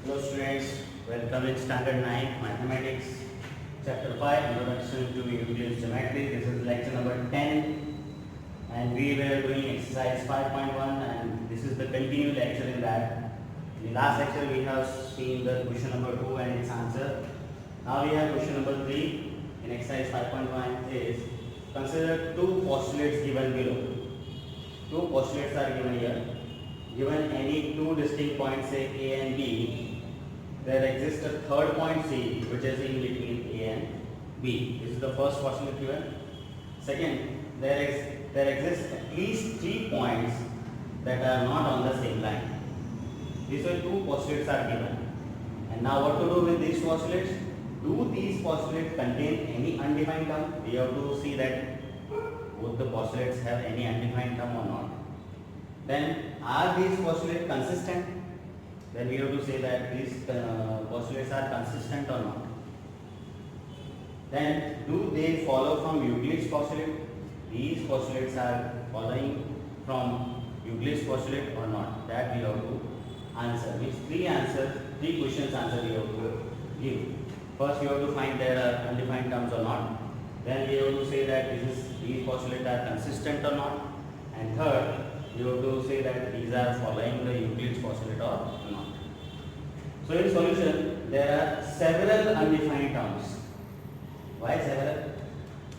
Hello students, welcome in Standard 9 Mathematics Chapter 5 Introduction to Euclid's Geometry. This is lecture number 10 and we were doing exercise 5.1 and this is the continued lecture in that. In the last lecture we have seen the question number 2 and its answer. Now we have question number 3 in exercise 5.1 is consider two postulates given below. Two postulates are given here. Given any two distinct points say A and B, there exists a third point C which is in between A and B. This is the first postulate given. Second, there exists at least 3 points that are not on the same line. These way two postulates are given. And now what to do with these postulates? Do these postulates contain any undefined term? We have to see that both the postulates have any undefined term or not. Then are these postulates consistent? Then we have to say that these postulates are consistent or not. Then do they follow from Euclid's postulate? These postulates are following from Euclid's postulate or not? That we have to answer. Which three questions answer we have to give. First we have to find there are undefined terms or not. Then we have to say that these postulates are consistent or not. And third, you have to say that these are following the Euclid's postulate or not. So in solution, there are several undefined terms. Why several?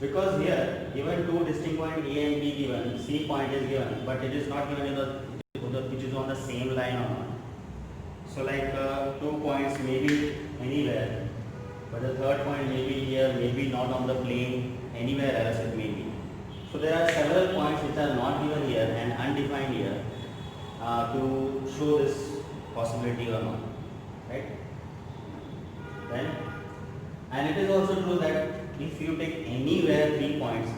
Because here, given two distinct points A and B given, C point is given, but it is not given in which is on the same line or not. So like 2 points may be anywhere, but the third point may be here, maybe not on the plane, anywhere else it may be. So there are several points which are not given here and undefined here to show this possibility or not, right? Then, and it is also true that if you take anywhere 3 points,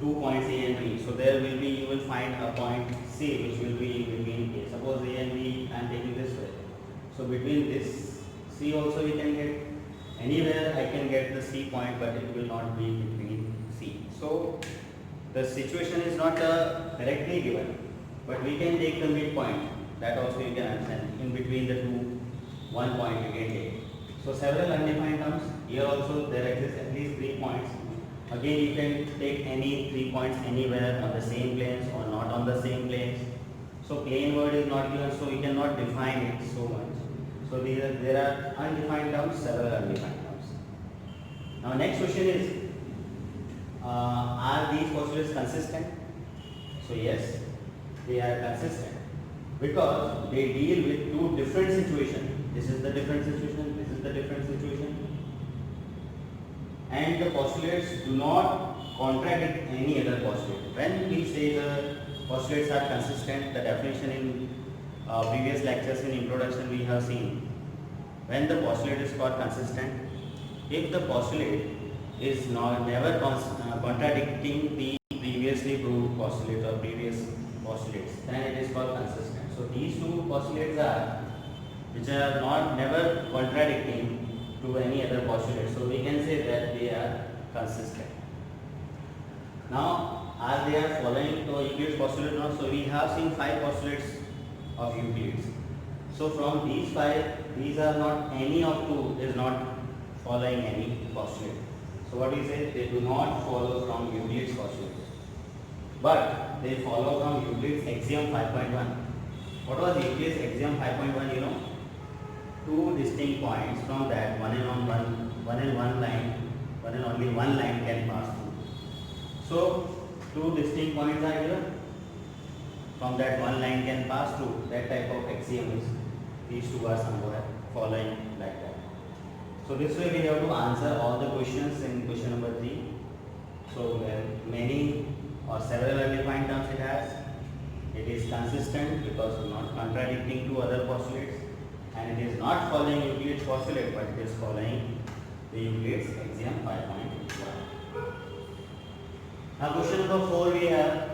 2 points A and B, so there will be, you will find a point C which will be between A. Suppose A and B I am taking this way. So between this C also we can get, anywhere I can get the C point, but it will not be between C. So the situation is not directly given, but we can take the midpoint. That also you can understand. In between the two, 1 point you can take. So several undefined terms. Here also there exist at least 3 points. Again you can take any 3 points anywhere on the same planes or not on the same planes. So plane word is not given, so we cannot define it so much. So there are undefined terms, several undefined terms. Now next question is, are these postulates consistent? So yes, they are consistent because they deal with two different situations. This is the different situation, this is the different situation. And the postulates do not contradict any other postulate. When we say the postulates are consistent, the definition in previous lectures in introduction we have seen. When the postulate is called consistent, if the postulate is never contradicting the previously proved postulate or previous postulates, then it is called consistent. So these two postulates are which are not never contradicting to any other postulate. So we can say that they are consistent. Now, are they are following to Euclid's postulate or not? So we have seen 5 postulates of Euclid's. So from these 5, these are not, any of 2 is not following any postulate. So what we say, they do not follow from Euclid's postulate, but they follow from Euclid's axiom 5.1. What was Euclid's axiom 5.1? You know, 2 distinct points from that one and only one line can pass through. So 2 distinct points are here. From that one line can pass through. That type of axiom is, these 2 are somewhere following like that. So this way we have to answer all the questions in question number 3. So many or several undefined terms it has. It is consistent because it is not contradicting to other postulates, and it is not following Euclid's postulate, but it is following the Euclid's axiom 5.1. Now question number 4 we have,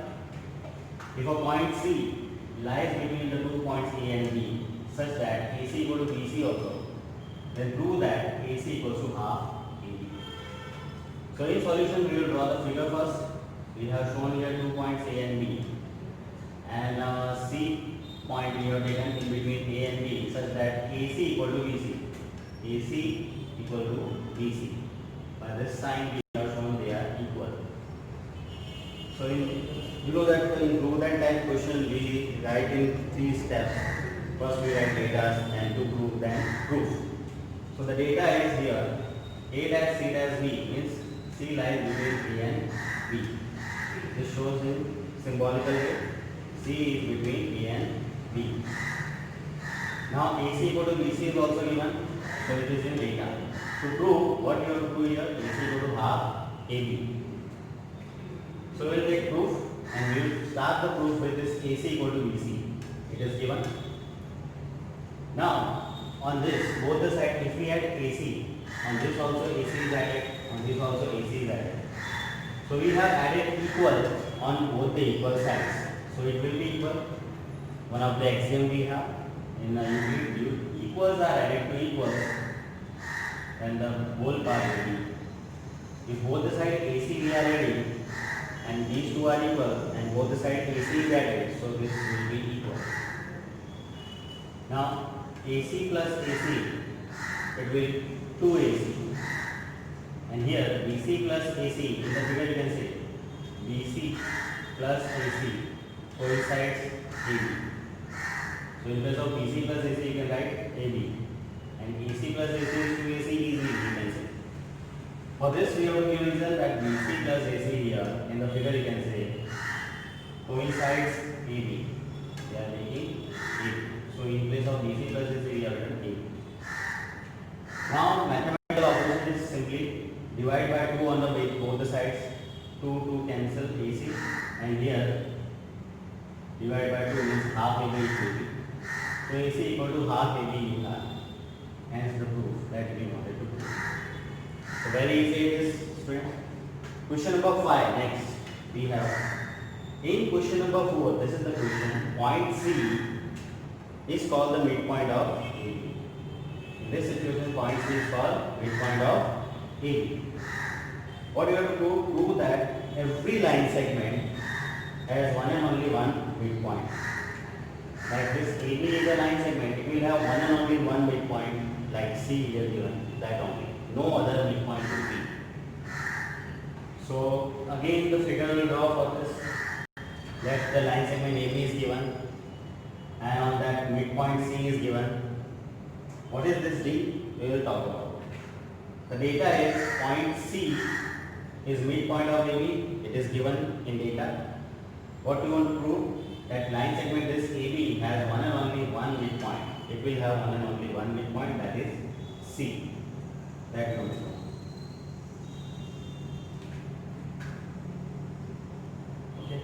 if a point C lies between the 2 points A and B such that AC equal to BC also, then prove that AC equals to half AB. So in solution we will draw the figure first. We have shown here 2 points A and B, and C point we have taken in between A and B such that AC equal to BC. AC equal to BC. By this sign we have shown they are equal. So you know that in prove that type question we write in 3 steps. First we write data and to prove then proof. So the data is here. A dash C dash B means C lies between A and B. This shows in symbolical way. C is between A and B. Now AC equal to BC is also given. So it is in data. To prove what you have to do here, AC equal to half AB. So we will take proof and we will start the proof with this AC equal to BC. It is given. Now on this both the sides, if we had AC, on this also AC is added, on this also AC is added. So we have added equal on both the equal sides. So it will be equal. One of the axiom we have in Euclid, equals are added to equals and the whole part will be. If both the sides AC we are adding and these two are equal and both the sides AC is added, so this will be equal. Now AC plus AC, it will 2AC, and here BC plus AC, in the figure you can say BC plus AC coincides AB. So in place of BC plus AC you can write AB, and AC plus AC is 2AC easily you can say. For this we have to give reason that BC plus AC here in the figure you can say coincides AB. They are making AB. So in place of BC plus AC we have written AB. Now mathematical operation is simply divide by 2 on the both the sides. 2 cancel AC, and here divide by 2 means half AB is AB. So AC equal to half AB you have. Hence the proof that we wanted to prove. So very easy it is, students. Question number 5 next we have. In question number 4, this is the question. Point C is called the midpoint of AB. In this situation, point C is called midpoint of AB. What you have to do, prove that every line segment has one and only one midpoint. Like this AB is a line segment, it will have one and only one midpoint, like C here given, that only. No other midpoint will be. So again the figure will draw for this. Let the line segment AB is given and on that midpoint C is given. What is this D? We will talk about. The data is point C is midpoint of AB. It is given in data. What we want to prove? That line segment this AB has one and only one midpoint. It will have one and only one midpoint, that is C. That comes from. Okay.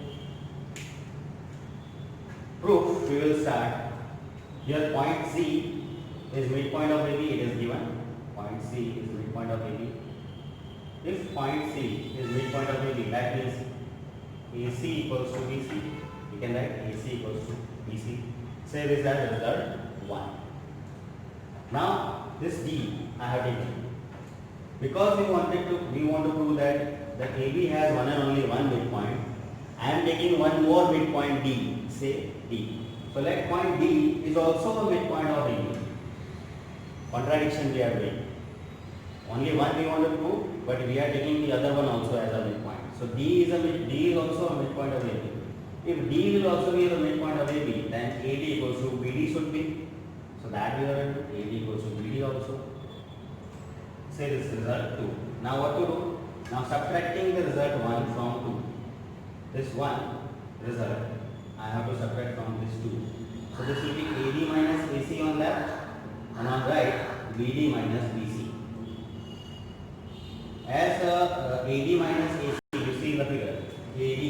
Proof we will start. Here point C is midpoint of AB, it is given. Point C is midpoint of AB. If point C is midpoint of AB, that means AC equals to BC. We can write AC equals to BC. Say this as result 1. Now this D I have taken. Because we want to prove that the AB has one and only one midpoint, I am taking one more midpoint D, say D. So let point D is also a midpoint of AB. Contradiction we are doing. Only one we want to prove, but we are taking the other one also as a midpoint. So D is also a midpoint of AB. If D will also be the midpoint of AB, then AD equals to BD should be. So that we are going to AD equals to BD also. Say this result 2. Now what to do? Now subtracting the result 1 from 2. This 1 result I have to subtract from this 2. So this will be AD minus AC on left and on right BD minus BC. As AD minus AC, you see in the figure, AD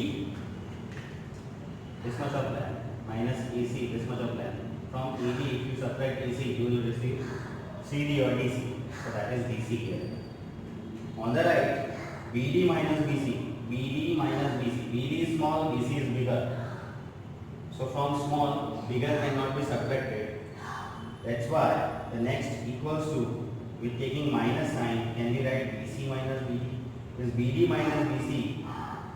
this much of length minus AC this much of length. From AD if you subtract AC you will receive CD or DC. So that is DC here. On the right, BD minus BC. BD minus BC. BD is small, BC is bigger. So from small, bigger cannot be subtracted. That's why the next equals to, with taking minus sign, can we write BC minus BD? This BD minus BC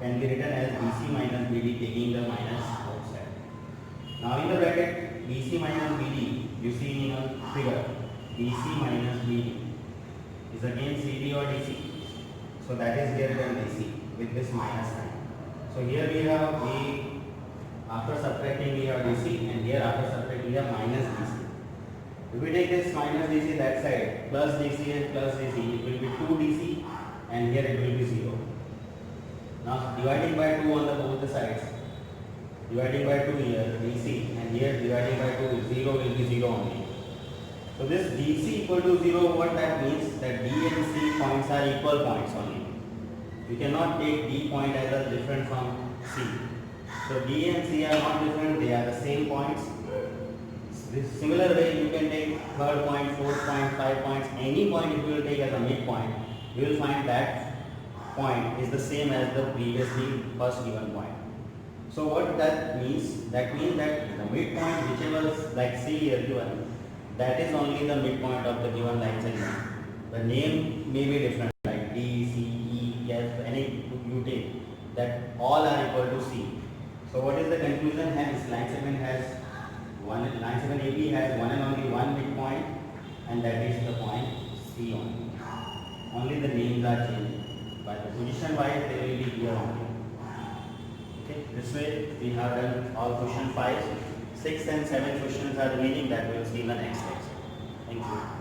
can be written as BC minus BD taking the minus outside. Now in the bracket BC minus BD, you see in a figure, BC minus BD is again CD or DC. So that is greater than DC with this minus sign. So here we have B, after subtracting we have DC, and here after subtracting we have minus DC. If we take this minus DC that side, plus DC and plus DC, it will be 2 DC, and here it will be 0. Now dividing by 2 on both the sides, dividing by 2 here DC, and here dividing by 2, 0 will be 0 only. So this DC equal to 0, what that means, that D and C points are equal points only. You cannot take D point as a different from C. So D and C are not different, they are the same points. This similar way you can take third point, fourth point, 5 points, any point if you will take as a midpoint, you will find that point is the same as the previously first given point. So what that means? That means that the midpoint, whichever is like C here given, that is only the midpoint of the given line segment. The name may be different, like D, C, E, F, any you take, that all are equal to C. So what is the conclusion? Hence line segment has line segment AB has one and only one midpoint, and that is the point C only. Only the names are changed, but the position wise they will be here only. Okay, this way we have done all question 5. 6 and 7 questions are remaining, that we will see in the next lecture. Thank you.